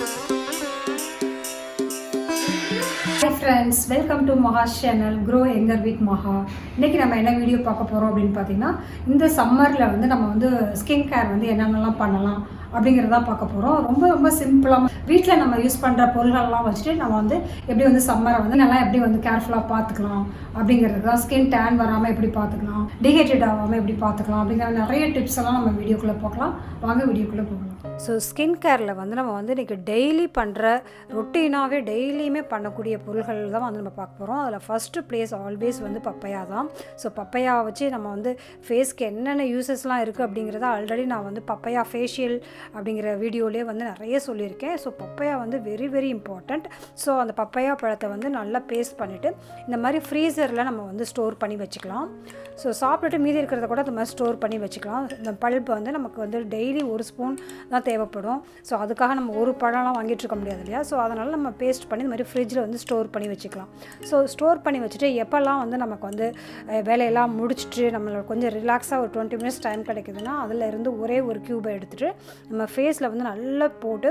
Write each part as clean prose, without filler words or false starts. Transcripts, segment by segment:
Hi friends, welcome to Maha's channel Grow Younger with Maha. இன்னைக்கு நம்ம என்ன video பார்க்க போறோம் அப்படின்னு பார்த்தீங்கன்னா, இந்த சம்மர்ல வந்து நம்ம வந்து ஸ்கின் கேர் வந்து என்னென்னலாம் பண்ணலாம் அப்படிங்கிறத பார்க்க போறோம். ரொம்ப சிம்பிளாக வீட்டில் நம்ம யூஸ் பண்ணுற பொருள்கள்லாம் வச்சுட்டு நம்ம வந்து எப்படி வந்து சம்மரை வந்து நல்லா எப்படி வந்து கேர்ஃபுல்லாக பார்த்துக்கலாம் அப்படிங்கிறது தான். ஸ்கின் டேன் வராமல் எப்படி பார்த்துக்கலாம், டீஹைட்ரேட் ஆகாமல் எப்படி பார்த்துக்கலாம் அப்படிங்கிற நிறைய டிப்ஸ் எல்லாம் நம்ம வீடியோக்குள்ளே பார்க்கலாம். வாங்க வீடியோக்குள்ளே போகலாம். ஸோ ஸ்கின் கேரில் வந்து நம்ம வந்து இன்றைக்கி டெய்லி பண்ணுற ரொட்டீனாகவே டெய்லியுமே பண்ணக்கூடிய பொருள்கள் தான் வந்து நம்ம பார்க்க போகிறோம். அதில் ஃபஸ்ட்டு ப்ளேஸ் ஆல்வேஸ் வந்து பப்பையா தான். ஸோ பப்பையா வச்சு நம்ம வந்து ஃபேஸ்க்கு என்னென்ன யூசஸ்லாம் இருக்குது அப்படிங்கிறத ஆல்ரெடி நான் வந்து பப்பையா ஃபேஷியல் அப்படிங்கிற வீடியோலேயே வந்து நிறைய சொல்லியிருக்கேன். ஸோ பப்பையா வந்து வெரி இம்பார்ட்டண்ட். ஸோ அந்த பப்பையா பழத்தை வந்து நல்லா பேஸ்ட் பண்ணிவிட்டு இந்த மாதிரி ஃப்ரீசரில் நம்ம வந்து ஸ்டோர் பண்ணி வச்சுக்கலாம். ஸோ சாப்பிட்டுட்டு மீதி இருக்கிறத கூட இந்த மாதிரி ஸ்டோர் பண்ணி வச்சுக்கலாம். இந்த பல்ப் வந்து நமக்கு வந்து டெய்லி 1 ஸ்பூன் தான் தேவைப்படும். ஸோ அதுக்காக நம்ம ஒரு பழம்லாம் வாங்கிட்டு இருக்க முடியாது இல்லையா. ஸோ அதனால் நம்ம பேஸ்ட் பண்ணி இந்த மாதிரி ஃப்ரிட்ஜில் வந்து ஸ்டோர் பண்ணி வச்சுக்கலாம். ஸோ ஸ்டோர் பண்ணி வச்சுட்டு எப்போல்லாம் வந்து நமக்கு வந்து வேலையெல்லாம் முடிச்சுட்டு நம்மளோட கொஞ்சம் ரிலாக்ஸாக ஒரு 20 மினிட்ஸ் டைம் கிடைக்குதுன்னா அதில் இருந்து ஒரே ஒரு க்யூபை எடுத்துகிட்டு நம்ம ஃபேஸில் வந்து நல்லா போட்டு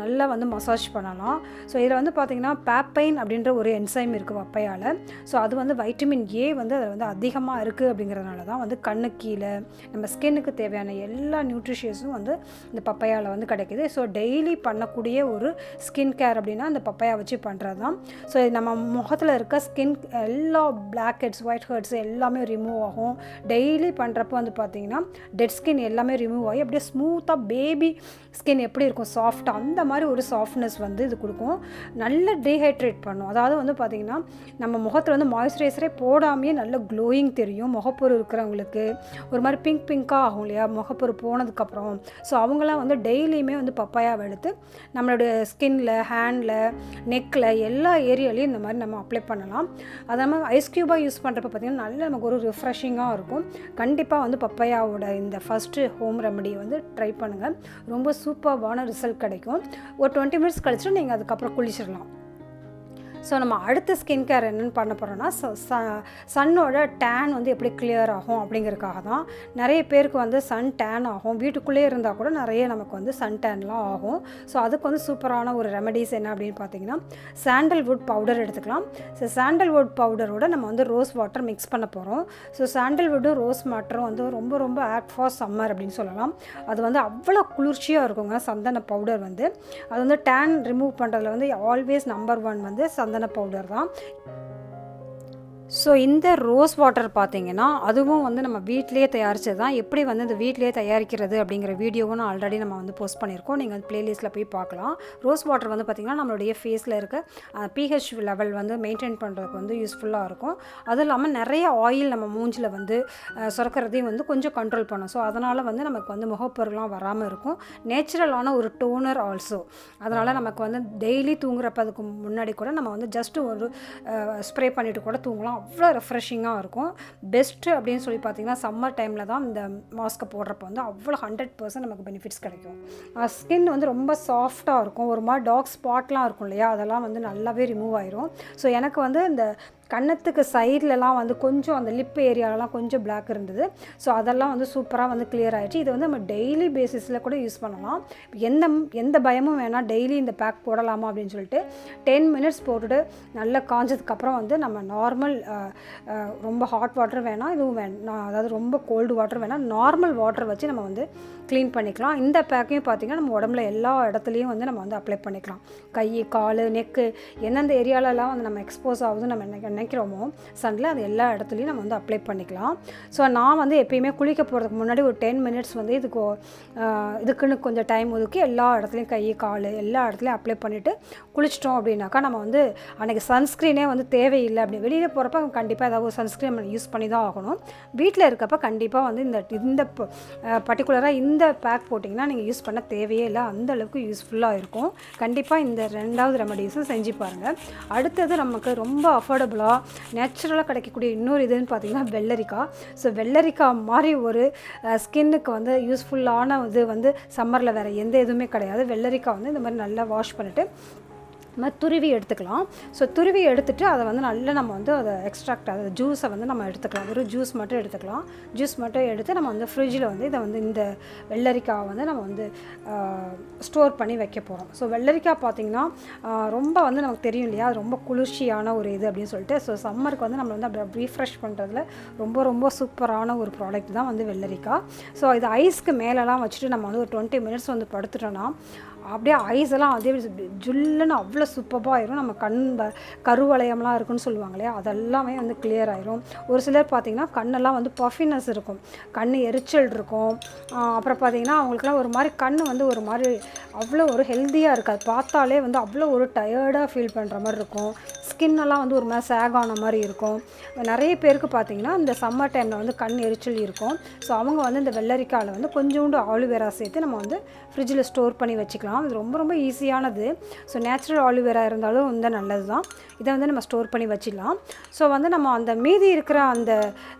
நல்லா வந்து மசாஜ் பண்ணலாம். ஸோ இதில் வந்து பார்த்திங்கன்னா பேப்பைன் அப்படின்ற ஒரு என்சைம் இருக்குது பப்பையால். ஸோ அது வந்து வைட்டமின் ஏ வந்து அதில் வந்து அதிகமாக இருக்குது அப்படிங்கிறதுனால தான் வந்து கண்ணு கீழே நம்ம ஸ்கின்னுக்கு தேவையான எல்லா நியூட்ரிஷியஸும் வந்து இந்த பப்பையாவில் வந்து கிடைக்குது. ஸோ டெய்லி பண்ணக்கூடிய ஒரு ஸ்கின் கேர் அப்படின்னா அந்த பப்பையா வச்சு பண்ணுறது தான். ஸோ நம்ம முகத்தில் இருக்க ஸ்கின் எல்லா பிளாக் ஹெட்ஸ், ஒயிட் ஹெட்ஸ் எல்லாமே ரிமூவ் ஆகும். டெய்லி பண்ணுறப்போ வந்து பார்த்திங்கன்னா டெட் ஸ்கின் எல்லாமே ரிமூவ் ஆகி அப்படியே ஸ்மூத்தாக பேபி ஸ்கின் எப்படி இருக்கும் சாஃப்டாக அந்த மாதிரி ஒரு சாஃப்ட்னஸ் வந்து இது கொடுக்கும். நல்ல டீஹைட்ரேட் பண்ணும். அதாவது வந்து பார்த்திங்கன்னா நம்ம முகத்தில் வந்து மாய்ஸ்சரைசரே போடாமையே நல்ல க்ளோயிங் தெரியும். முகப்பொரு இருக்கிறவங்களுக்கு ஒரு மாதிரி பிங்காக ஆகும் இல்லையா முகப்பொரு போனதுக்கப்புறம். ஸோ அவங்களாம் வந்து டெய்லியுமே வந்து பப்பாயாவை எடுத்து நம்மளுடைய ஸ்கின்னில், ஹேண்டில், நெக்கில் எல்லா ஏரியாலையும் இந்த மாதிரி நம்ம அப்ளை பண்ணலாம். அது நம்ம ஐஸ் க்யூபாக யூஸ் பண்ணுறப்ப பார்த்திங்கன்னா நல்ல நமக்கு ஒரு ரிஃப்ரெஷிங்காக இருக்கும். கண்டிப்பாக வந்து பப்பாயாவோட இந்த ஃபஸ்ட்டு ஹோம் ரெமடியை வந்து ட்ரை பண்ணுங்கள். ரொம்ப சூப்பர்வான ரிசல்ட் கிடைக்கும். ஒரு 20 மினிட்ஸ் கழிச்சுட்டு நீங்கள் அதுக்கப்புறம் குளிச்சிடலாம். ஸோ நம்ம அடுத்த ஸ்கின் கேர் என்னென்னு பண்ண போகிறோன்னா சன்னோட டேன் வந்து எப்படி கிளியர் ஆகும் அப்படிங்கிறதுக்காக தான். நிறைய பேருக்கு வந்து சன் டேன் ஆகும். வீட்டுக்குள்ளே இருந்தால் கூட நிறைய நமக்கு வந்து சன் டேன்லாம் ஆகும். ஸோ அதுக்கு வந்து சூப்பரான ஒரு ரெமடிஸ் என்ன அப்படின்னு பார்த்தீங்கன்னா சாண்டல்வுட் பவுடர் எடுத்துக்கலாம். ஸோ சாண்டல்வுட் பவுடரோட நம்ம வந்து ரோஸ் வாட்டர் மிக்ஸ் பண்ண போகிறோம். ஸோ சாண்டல்வுட்டும் ரோஸ் வாட்டரும் வந்து ரொம்ப ஆக்ட் ஃபார் சம்மர் அப்படின்னு சொல்லலாம். அது வந்து அவ்வளோ குளிர்ச்சியாக இருக்குங்க சந்தன பவுடர் வந்து. அது வந்து டேன் ரிமூவ் பண்ணுறதுல வந்து ஆல்வேஸ் நம்பர் 1 வந்து சந்தன பவுடர் தான். ஸோ இந்த ரோஸ் வாட்டர் பார்த்திங்கன்னா அதுவும் வந்து நம்ம வீட்டிலேயே தயாரித்தது தான். எப்படி வந்து இந்த வீட்டிலேயே தயாரிக்கிறது அப்படிங்கிற வீடியோவும் நான் ஆல்ரெடி நம்ம வந்து போஸ்ட் பண்ணியிருக்கோம். நீங்கள் வந்து ப்ளேலிஸ்ட்டில் போய் பார்க்கலாம். ரோஸ் வாட்டர் வந்து பார்த்திங்கன்னா நம்மளுடைய ஃபேஸில் இருக்க pH லெவல் வந்து மெயின்டைன் பண்ணுறதுக்கு வந்து யூஸ்ஃபுல்லாக இருக்கும். அதுவும் இல்லாமல் நிறைய ஆயில் நம்ம மூஞ்சில் வந்து சுரக்கிறதையும் வந்து கொஞ்சம் கண்ட்ரோல் பண்ணும். ஸோ அதனால் வந்து நமக்கு வந்து முகப்பொருள்லாம் வராமல் இருக்கும். நேச்சுரலான ஒரு டோனர் ஆல்சோ. அதனால் நமக்கு வந்து டெய்லி தூங்குறப்ப அதுக்கு முன்னாடி கூட நம்ம வந்து ஜஸ்ட்டு ஒரு ஸ்ப்ரே பண்ணிவிட்டு கூட தூங்கலாம். அவ்வளோ ரெஃப்ரெஷிங்காக இருக்கும். பெஸ்ட்டு அப்படின்னு சொல்லி பார்த்திங்கன்னா சம்மர் டைமில் தான் இந்த மாஸ்க்கை போடுறப்போ வந்து அவ்வளோ 100% நமக்கு பெனிஃபிட்ஸ் கிடைக்கும். ஸ்கின் வந்து ரொம்ப சாஃப்டாக இருக்கும். ஒரு மாதிரி டார்க் ஸ்பாட்லாம் இருக்கும் இல்லையா, அதெல்லாம் வந்து நல்லாவே ரிமூவ் ஆயிரும். ஸோ எனக்கு வந்து இந்த கன்னத்துக்கு சைட்லலாம் வந்து கொஞ்சம் அந்த லிப் ஏரியாலலாம் கொஞ்சம் பிளாக் இருந்தது. ஸோ அதெல்லாம் வந்து சூப்பராக வந்து கிளியர் ஆகிடுச்சு. இதை வந்து நம்ம டெய்லி பேசிஸில் கூட யூஸ் பண்ணலாம். எந்த பயமும் வேணாம் டெய்லி இந்த பேக் போடலாமா அப்படின்னு சொல்லிட்டு 10 மினிட்ஸ் போட்டுட்டு நல்லா காஞ்சதுக்கப்புறம் வந்து நம்ம நார்மல் ரொம்ப ஹாட் வாட்டர் வேணாம், இதுவும் வேணாம், அதாவது ரொம்ப கோல்டு வாட்டர் வேணாம், நார்மல் வாட்டர் வச்சு நம்ம வந்து க்ளீன் பண்ணிக்கலாம். இந்த பேக்கையும் பார்த்திங்கன்னா நம்ம உடம்புல எல்லா இடத்துலையும் வந்து நம்ம வந்து அப்ளை பண்ணிக்கலாம். கை, கால், நெக்கு எந்தெந்த ஏரியாலலாம் வந்து நம்ம எக்ஸ்போஸ் ஆகுது நம்ம நினைக்கிறோமோ சன்னில் அது எல்லா இடத்துலையும் நம்ம வந்து அப்ளை பண்ணிக்கலாம். ஸோ நான் வந்து எப்பயுமே குளிக்க போகிறதுக்கு முன்னாடி ஒரு 10 மினிட்ஸ் வந்து இதுக்குன்னு கொஞ்சம் டைம் ஒதுக்கி எல்லா இடத்துலையும் கை, கால் எல்லா இடத்துலையும் அப்ளை பண்ணிவிட்டு குளிச்சிட்டோம் அப்படின்னாக்கா நம்ம வந்து அன்றைக்கி சன்ஸ்க்ரீனே வந்து தேவையில்லை. அப்படி வெளியில் போகிறப்ப கண்டிப்பாக ஏதாவது ஒரு சன்ஸ்க்ரீன் நம்ம யூஸ் பண்ணி தான் ஆகணும். வீட்டில் இருக்கப்போ கண்டிப்பாக வந்து இந்த பர்டிகுலராக இந்த பேக் போட்டிங்கன்னா நீங்கள் யூஸ் பண்ண தேவையே இல்லை. அந்தளவுக்கு யூஸ்ஃபுல்லாக இருக்கும். கண்டிப்பாக இந்த 2வது ரெமடிஸும் செஞ்சு பாருங்கள். அடுத்தது நமக்கு ரொம்ப அஃபோர்டபுளாக நேச்சுரலாக கிடைக்கக்கூடிய இன்னொரு இதுன்னு பார்த்திங்கன்னா வெள்ளரிக்காய். ஸோ வெள்ளரிக்காய் மாதிரி ஒரு ஸ்கின்னுக்கு வந்து யூஸ்ஃபுல்லான இது வந்து சம்மரில் வேறு எந்த இதுவுமே கிடையாது. வெள்ளரிக்காய் வந்து இந்த மாதிரி நல்லா வாஷ் பண்ணிவிட்டு நம்ம துருவி எடுத்துக்கலாம். ஸோ துருவி எடுத்துகிட்டு அதை வந்து நல்லா நம்ம வந்து அதை எக்ஸ்ட்ராக்ட் அதை ஜூஸை வந்து நம்ம எடுத்துக்கலாம். வெறும் ஜூஸ் மட்டும் எடுத்துக்கலாம். ஜூஸ் மட்டும் எடுத்து நம்ம வந்து ஃப்ரிட்ஜில் வந்து இதை வந்து இந்த வெள்ளரிக்காவை வந்து நம்ம வந்து ஸ்டோர் பண்ணி வைக்க போகிறோம். ஸோ வெள்ளரிக்காய் பார்த்திங்கன்னா ரொம்ப வந்து நமக்கு தெரியும் இல்லையா, அது ரொம்ப குளிர்ச்சியான ஒரு இது அப்படின்னு சொல்லிட்டு. ஸோ சம்மருக்கு வந்து நம்ம வந்து அப்படி ரீஃப்ரெஷ் பண்ணுறதுல ரொம்ப ரொம்ப சூப்பரான ஒரு ப்ராடக்ட் தான் வந்து வெள்ளரிக்காய். ஸோ இது ஐஸ்க்கு மேலெலாம் வச்சுட்டு நம்ம வந்து ஒரு 20 மினிட்ஸ் வந்து படுத்துட்டோன்னா அப்படியே ஐஸ் எல்லாம் அதே ஜுல்லுன்னு அவ்வளோ சூப்பராக ஆயிரும். நம்ம கருவளையம்லாம் இருக்குன்னு சொல்லுவாங்க இல்லையா, அதெல்லாமே வந்து கிளியர் ஆயிரும். ஒரு சிலர் பார்த்திங்கன்னா கண்ணெல்லாம் வந்து பஃபினஸ் இருக்கும், கண் எரிச்சல் இருக்கும். அப்புறம் பார்த்திங்கன்னா அவங்களுக்குலாம் ஒரு மாதிரி கண் வந்து ஒரு மாதிரி அவ்வளோ ஒரு ஹெல்த்தியாக இருக்காது, பார்த்தாலே வந்து அவ்வளோ ஒரு டயர்டாக ஃபீல் பண்ணுற மாதிரி இருக்கும். ஸ்கின்னெல்லாம் வந்து ஒரு மாதிரி சேக் ஆன மாதிரி இருக்கும். நிறைய பேருக்கு பார்த்திங்கன்னா இந்த சம்மர் டைமில் வந்து கண் எரிச்சல் இருக்கும். ஸோ அவங்க வந்து இந்த வெள்ளரிக்காயில் வந்து கொஞ்சோண்டு ஆலிவேரா சேர்த்து நம்ம வந்து ஃப்ரிட்ஜில் ஸ்டோர் பண்ணி வச்சுக்கலாம். இது ரொம்ப ரொம்ப ஈஸியானது. ஸோ நேச்சுரல் ஆலிவேரா இருந்தாலும் வந்து நல்லது தான். இதை வந்து நம்ம ஸ்டோர் பண்ணி வச்சிடலாம். ஸோ வந்து நம்ம அந்த மீதி இருக்கிற அந்த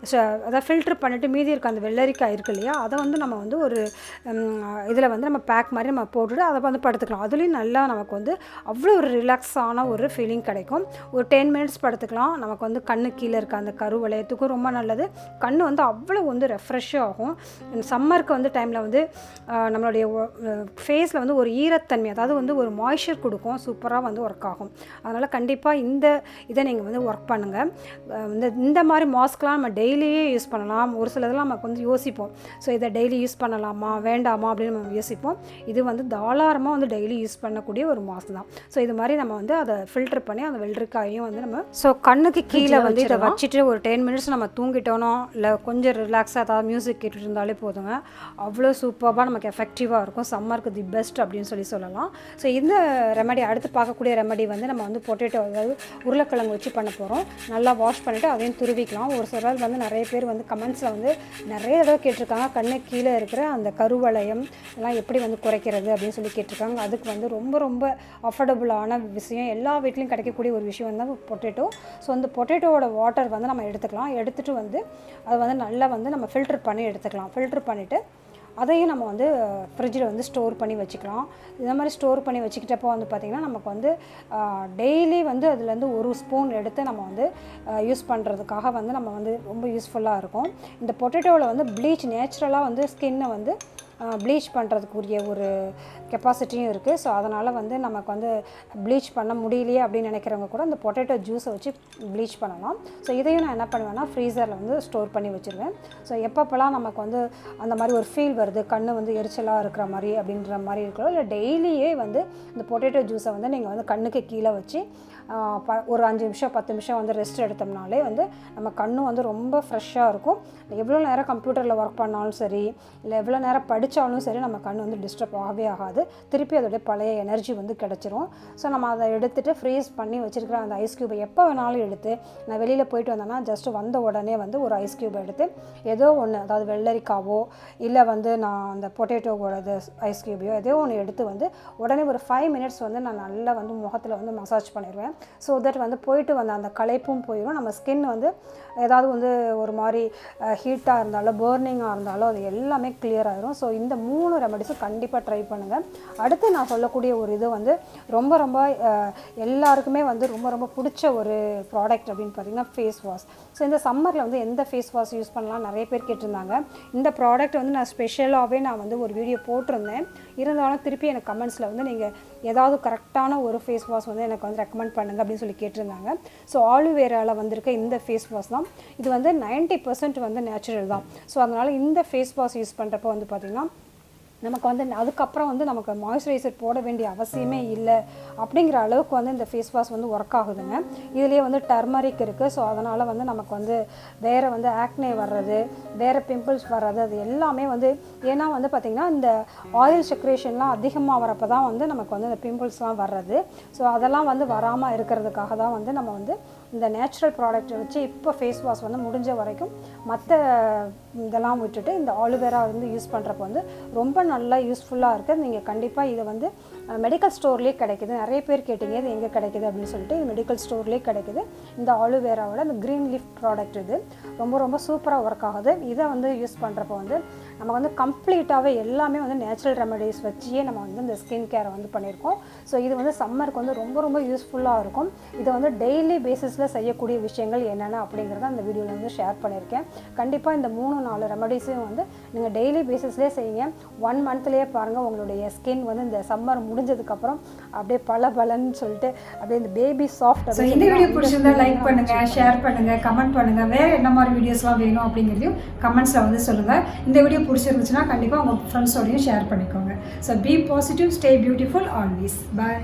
அதை ஃபில்ட்ரு பண்ணிவிட்டு மீதி இருக்க அந்த வெள்ளரிக்காய் இருக்குது இல்லையா, அதை வந்து நம்ம வந்து ஒரு இதில் வந்து நம்ம பேக் மாதிரி நம்ம போட்டுட்டு அதை வந்து படுத்துக்கலாம். அதுலேயும் நல்லா நமக்கு வந்து அவ்வளோ ஒரு ரிலாக்ஸான ஒரு ஃபீலிங் கிடைக்கும். ஒரு 10 மினிட்ஸ் படுத்துக்கலாம். நமக்கு வந்து கண்ணு கீழே இருக்க அந்த கருவளையத்துக்கும் ரொம்ப நல்லது. கண் வந்து அவ்வளோ வந்து ரெஃப்ரெஷ்ஷாக ஆகும். சம்மருக்கு வந்து டைமில் வந்து நம்மளுடைய ஃபேஸில் வந்து ஒரு ஈரத்தன்மை, அதாவது வந்து ஒரு மாய்ஸ்சர் கொடுக்கும், சூப்பராக வந்து ஒர்க் ஆகும். அதனால் கண்டிப்பாக இதை நீங்கள் வந்து ஒர்க் பண்ணுங்கள். இந்த மாதிரி மாஸ்க்லாம் நம்ம டெய்லியே யூஸ் பண்ணலாம். ஒரு சிலதெல்லாம் நமக்கு வந்து யோசிப்போம், ஸோ இதை டெய்லி யூஸ் பண்ணலாமா வேண்டாமா அப்படின்னு நம்ம யோசிப்போம். இது வந்து தாராளமாக வந்து டெய்லி யூஸ் பண்ணக்கூடிய ஒரு மாஸ்க் தான். ஸோ இது மாதிரி நம்ம வந்து அதை ஃபில்டர் பண்ணி அந்த வெள்ளரிக்காயும் வந்து நம்ம ஸோ கண்ணுக்கு கீழே வந்து இதை வச்சுட்டு ஒரு 10 மினிட்ஸ் நம்ம தூங்கிட்டோனோ இல்லை கொஞ்சம் ரிலாக்ஸாக ஏதாவது மியூசிக் கேட்டுட்டு இருந்தாலே போதுங்க, அவ்வளோ சூப்பராக நமக்கு எஃபெக்டிவாக இருக்கும். சம்மருக்கு தி பெஸ்ட் அப்படின்னு சொல்லலாம். ஸோ இந்த ரெமடி அடுத்து பார்க்கக்கூடிய ரெமடி வந்து நம்ம வந்து பொட்டேட்டோ, அதாவது உருளைக்கிழங்கு வச்சு பண்ண போகிறோம். நல்லா வாஷ் பண்ணிவிட்டு அதையும் துருவிக்கலாம். ஒரு சிலர் வந்து நிறைய பேர் வந்து கமெண்ட்ஸில் வந்து நிறைய தடவை கேட்டிருக்காங்க, கண்ணு கீழே இருக்கிற அந்த கருவளையம் எல்லாம் எப்படி வந்து குறைக்கிறது அப்படின்னு சொல்லி கேட்டிருக்காங்க. அதுக்கு வந்து ரொம்ப ரொம்ப அஃபோர்டபுளான விஷயம், எல்லா வீட்லேயும் கிடைக்கக்கூடிய ஒரு விஷயம் வந்து பொட்டேட்டோ. ஸோ அந்த பொட்டேட்டோவோட வாட்டர் வந்து நம்ம எடுத்துக்கலாம். எடுத்துகிட்டு வந்து அதை வந்து நல்லா வந்து நம்ம ஃபில்டர் பண்ணி எடுத்துக்கலாம். ஃபில்டர் பண்ணிவிட்டு அதையும் நம்ம வந்து ஃப்ரிட்ஜில் வந்து ஸ்டோர் பண்ணி வச்சுக்கலாம். இந்த மாதிரி ஸ்டோர் பண்ணி வச்சுக்கிட்டப்போ வந்து பார்த்திங்கன்னா நமக்கு வந்து டெய்லி வந்து அதுலேருந்து ஒரு ஸ்பூன் எடுத்து நம்ம வந்து யூஸ் பண்ணுறதுக்காக வந்து நம்ம வந்து ரொம்ப யூஸ்ஃபுல்லாக இருக்கும். இந்த பொட்டேட்டோவில் வந்து ப்ளீச் நேச்சுரலாக வந்து ஸ்கின்னை வந்து ப்ளீச் பண்ணுறதுக்குரிய ஒரு கெப்பாசிட்டியும் இருக்குது. ஸோ அதனால் வந்து நமக்கு வந்து ப்ளீச் பண்ண முடியலையே அப்படின்னு நினைக்கிறவங்க கூட இந்த பொட்டேட்டோ ஜூஸை வச்சு ப்ளீச் பண்ணலாம். ஸோ இதையும் நான் என்ன பண்ணுவேன்னா ஃப்ரீசரில் வந்து ஸ்டோர் பண்ணி வச்சுருவேன். ஸோ எப்பப்போலாம் நமக்கு வந்து அந்த மாதிரி ஒரு ஃபீல் வருது, கண் வந்து எரிச்சலாக இருக்கிற மாதிரி அப்படின்ற மாதிரி இருக்கிறோம், இல்லை டெய்லியே வந்து இந்த பொட்டேட்டோ ஜூஸை வந்து நீங்கள் வந்து கண்ணுக்கு கீழே வச்சு ஒரு 5 நிமிஷம் 10 நிமிஷம் வந்து ரெஸ்ட் எடுத்தோம்னாலே வந்து நம்ம கண்ணும் வந்து ரொம்ப ஃப்ரெஷ்ஷாக இருக்கும். எவ்வளோ நேரம் கம்ப்யூட்டரில் ஒர்க் பண்ணாலும் சரி, இல்லை எவ்வளோ நேரம் படித்தாலும் சரி, நம்ம கண் வந்து டிஸ்டர்ப் ஆகவே ஆகாது. திருப்பி அதோடைய பழைய எனர்ஜி வந்து கிடச்சிரும். ஸோ நம்ம அதை எடுத்துகிட்டு ஃப்ரீஸ் பண்ணி வச்சுருக்கிற அந்த ஐஸ் க்யூபை எப்போ வேணாலும் எடுத்து, நான் வெளியில் போயிட்டு வந்தேன்னா ஜஸ்ட்டு வந்த உடனே வந்து ஒரு ஐஸ் க்யூபை எடுத்து ஏதோ ஒன்று, அதாவது வெள்ளரிக்காவோ இல்லை வந்து நான் அந்த பொட்டேட்டோவோட ஐஸ் க்யூபையோ ஏதோ ஒன்று எடுத்து வந்து உடனே ஒரு 5 மினிட்ஸ் வந்து நான் நல்லா வந்து முகத்தில் வந்து மசாஜ் பண்ணிடுவேன். ஸோ தட் வந்து போயிட்டு வந்த அந்த களைப்பும் போயிடும். நம்ம ஸ்கின் வந்து ஏதாவது வந்து ஒரு மாதிரி ஹீட்டாக இருந்தாலும் பர்னிங்காக இருந்தாலும் அது எல்லாமே கிளியர் ஆகிரும். ஸோ இந்த 3 ரெமடிஸும் கண்டிப்பாக ட்ரை பண்ணுங்கள். அடுத்து நான் சொல்லக்கூடிய ஒரு இது வந்து ரொம்ப ரொம்ப எல்லாருக்குமே வந்து ரொம்ப ரொம்ப பிடிச்ச ஒரு ப்ராடக்ட் அப்படின்னு பார்த்திங்கன்னா ஃபேஸ் வாஷ். ஸோ இந்த சம்மரில் வந்து எந்த ஃபேஸ் வாஷ் யூஸ் பண்ணலாம் நிறைய பேர் கேட்டிருந்தாங்க. இந்த ப்ராடக்ட் வந்து நான் ஸ்பெஷலாகவே நான் வந்து ஒரு வீடியோ போட்டிருந்தேன். இருந்தாலும் திருப்பி எனக்கு கமெண்ட்ஸில் வந்து நீங்கள் ஏதாவது கரெக்டான ஒரு ஃபேஸ் வாஷ் வந்து எனக்கு வந்து ரெக்கமெண்ட் பண்ணுங்கள் அப்படின்னு சொல்லி கேட்டிருந்தாங்க. ஸோ ஆலிவேராவில் வந்திருக்க இந்த ஃபேஸ் வாஷ் தான். இது வந்து 90% வந்து நேச்சுரல் தான். ஸோ அதனால் இந்த ஃபேஸ் வாஷ் யூஸ் பண்ணுறப்போ வந்து பார்த்திங்கன்னா நமக்கு வந்து அதுக்கப்புறம் வந்து நமக்கு மாய்ஸ்சரைசர் போட வேண்டிய அவசியமே இல்லை அப்படிங்கிற அளவுக்கு வந்து இந்த ஃபேஸ் வாஷ் வந்து ஒர்க் ஆகுதுங்க. இதுலேயே வந்து டர்மரிக் இருக்குது. ஸோ அதனால் வந்து நமக்கு வந்து வேறு வந்து ஆக்னே வர்றது, வேறு பிம்பிள்ஸ் வர்றது, அது எல்லாமே வந்து ஏன்னா வந்து பார்த்திங்கன்னா இந்த ஆயில் செக்ரேஷன்லாம் அதிகமாக வரப்போ தான் வந்து நமக்கு வந்து இந்த பிம்பிள்ஸ்லாம் வர்றது. ஸோ அதெல்லாம் வந்து வராமல் இருக்கிறதுக்காக தான் வந்து நம்ம வந்து இந்த நேச்சுரல் ப்ராடக்ட்டை வச்சு இப்போ ஃபேஸ் வாஷ் வந்து முடிஞ்ச வரைக்கும் மற்ற இதெல்லாம் விட்டுட்டு இந்த ஆலிவேரா வந்து யூஸ் பண்ணுறப்போ வந்து ரொம்ப நல்லா யூஸ்ஃபுல்லாக இருக்குது. நீங்கள் கண்டிப்பாக இதை வந்து மெடிக்கல் ஸ்டோர்லேயே கிடைக்குது. நிறைய பேர் கேட்டிங்க இது எங்கே கிடைக்குது அப்படின்னு சொல்லிட்டு. இது மெடிக்கல் ஸ்டோர்லேயே கிடைக்குது. இந்த ஆலோவேராவோட இந்த க்ரீன் லீஃப் ப்ராடக்ட் இது ரொம்ப ரொம்ப சூப்பராக ஒர்க் ஆகுது. இதை வந்து யூஸ் பண்ணுறப்போ வந்து நம்ம வந்து கம்ப்ளீட்டாகவே எல்லாமே வந்து நேச்சுரல் ரெமடிஸ் வச்சியே நம்ம வந்து இந்த ஸ்கின் கேரை வந்து பண்ணியிருக்கோம். ஸோ இது வந்து சம்மருக்கு வந்து ரொம்ப ரொம்ப யூஸ்ஃபுல்லாக இருக்கும். இதை வந்து டெய்லி பேசிஸில் செய்யக்கூடிய விஷயங்கள் என்னென்ன அப்படிங்கிறத அந்த வீடியோவில் வந்து ஷேர் பண்ணியிருக்கேன். கண்டிப்பாக இந்த 3-4 ரெமடிஸையும் வந்து நீங்கள் டெய்லி பேசிஸ்லேயே செய்யுங்க. 1 மந்த்லேயே பாருங்கள் உங்களுடைய ஸ்கின் வந்து இந்த சம்மர் முடிஞ்சதுக்கப்புறம் அப்படியே பலன்னு சொல்லிட்டு அப்படியே இந்த பேபி சாஃப்ட். இந்த வீடியோ பிடிச்சிருந்தா லைக் பண்ணுங்கள், ஷேர் பண்ணுங்கள், கமெண்ட் பண்ணுங்கள். வேறு என்ன மாதிரி வீடியோஸ்லாம் வேணும் அப்படிங்கிறதையும் கமெண்ட்ஸில் வந்து சொல்லுங்கள். இந்த வீடியோ பிடிச்சிருந்துச்சுன்னா கண்டிப்பாக உங்கள் ஃப்ரெண்ட்ஸோடையும் ஷேர் பண்ணிக்கோங்க. So be positive, stay beautiful always. Bye.